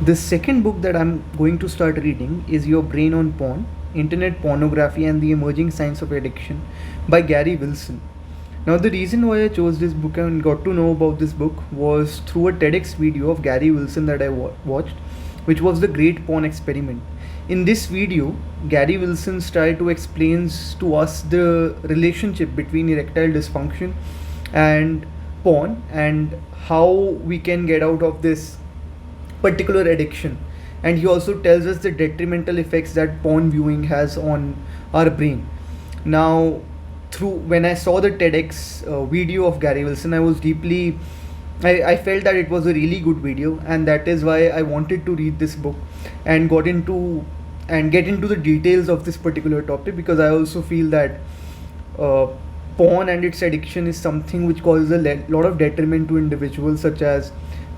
The second book that I'm going to start reading is Your Brain on Porn, Internet Pornography and the Emerging Science of Addiction by Gary Wilson. Now, the reason why I chose this book and got to know about this book was through a TEDx video of Gary Wilson that I watched, which was The Great Porn Experiment. In this video, Gary Wilson tried to explain to us the relationship between erectile dysfunction and porn and how we can get out of this particular addiction. And he also tells us the detrimental effects that porn viewing has on our brain. Now, through when I saw the TEDx video of Gary Wilson, I was deeply I felt that it was a really good video, and that is why I wanted to read this book and get into the details of this particular topic, because I also feel that uh, porn and its addiction is something which causes a lot of detriment to individuals, such as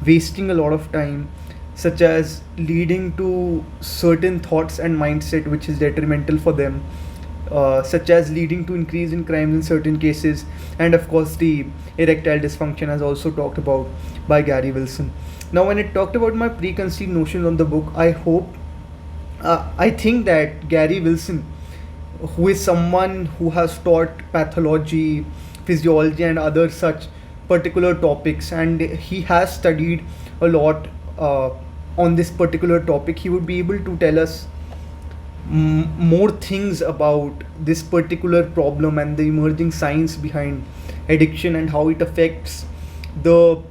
wasting a lot of time, such as leading to certain thoughts and mindset which is detrimental for them, such as leading to increase in crimes in certain cases, and of course the erectile dysfunction, as also talked about by Gary Wilson. Now, when I talked about my preconceived notions on the book, I think that Gary Wilson, who is someone who has taught pathology, physiology, and other such particular topics, and he has studied a lot on this particular topic, he would be able to tell us more things about this particular problem and the emerging science behind addiction and how it affects the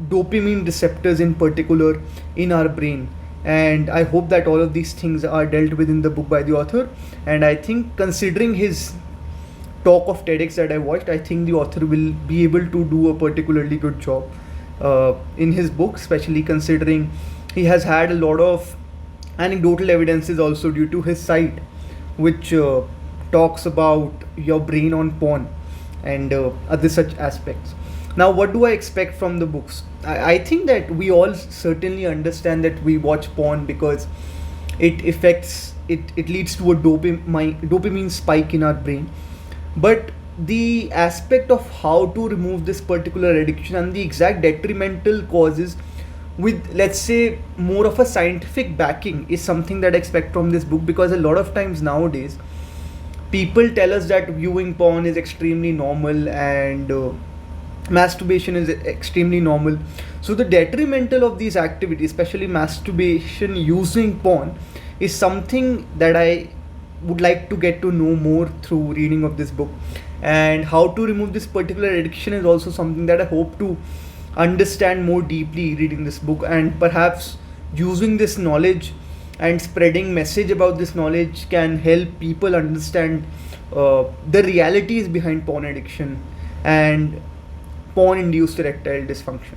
dopamine receptors in particular in our brain. And I hope that all of these things are dealt with in the book by the author. And I think, considering his talk of TEDx that I watched, I think the author will be able to do a particularly good job in his book, especially considering he has had a lot of anecdotal evidences also due to his site, which talks about your brain on porn and other such aspects. Now, what do I expect from the books? I think that we all certainly understand that we watch porn because it leads to a dopamine spike in our brain. But the aspect of how to remove this particular addiction and the exact detrimental causes, with, let's say, more of a scientific backing, is something that I expect from this book, because a lot of times nowadays people tell us that viewing porn is extremely normal and masturbation is extremely normal. So the detrimental of these activities, especially masturbation using porn, is something that I would like to get to know more through reading of this book. And how to remove this particular addiction is also something that I hope to understand more deeply reading this book, and perhaps using this knowledge and spreading message about this knowledge can help people understand the realities behind porn addiction and porn induced erectile dysfunction.